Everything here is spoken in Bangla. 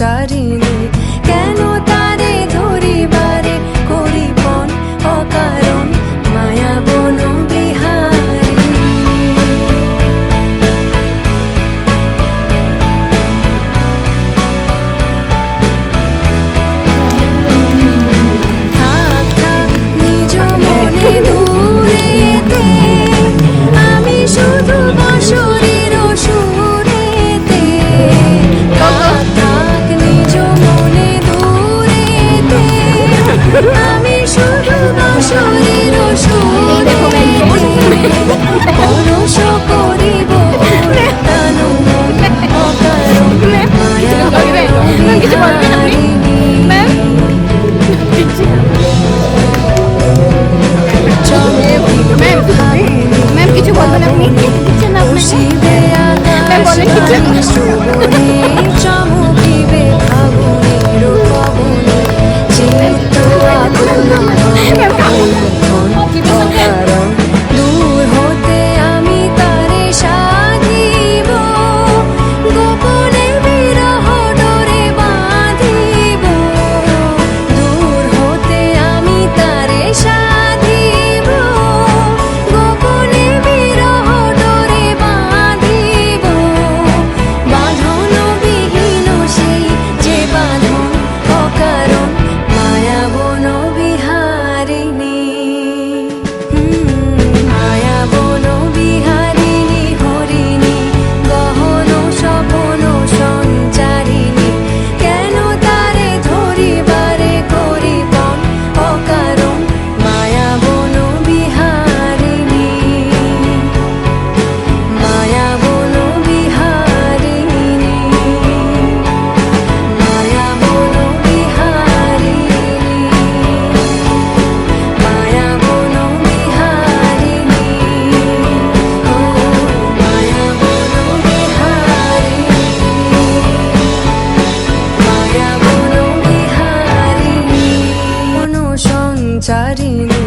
সঞ্চারিণী কেন তারে ধরিবারে করিপন অকারণ মায়া বন বিহারী থাক থাক নিজ মনে দূরেতে আমি শুধু বাঁশরীর সুরেতে থাক থাক নিজ মনে দূরেতে আমি শুধু বাঁশরীর সুরেতে পরশ করিব তানু অকারণ মায়া বিহারিণী मैम কিছু বলবেন আপনি কিচ্ছু না শিবে আকাশ চমকিবে ফাগুনের পবন চিত্ত অকারণ দূর হতে আমি তারে সাধিব গোপনে বিরহ ডোরে বাঁধিব দূর হতে আমি তারে সাধিব গোপনে বিরহ ডোরে বাঁধিব বাঁধন বিহীন সেই যে বাঁধন অকারণ মায়া বন বিহারিণী মায়া বন বিহারিণী হরিণী গহন স্বপন সঞ্চারিণী কেন তারে ধরিবারে করিপন অকারণ মায়া বন বিহারিণী মায়া বন বিহারিণী মায়া বন বিহারিণী মায়া বন বিহারিণী ও মায়া বন বিহারিণী মায়া বন বিহারিণী কোন সঞ্চারিণী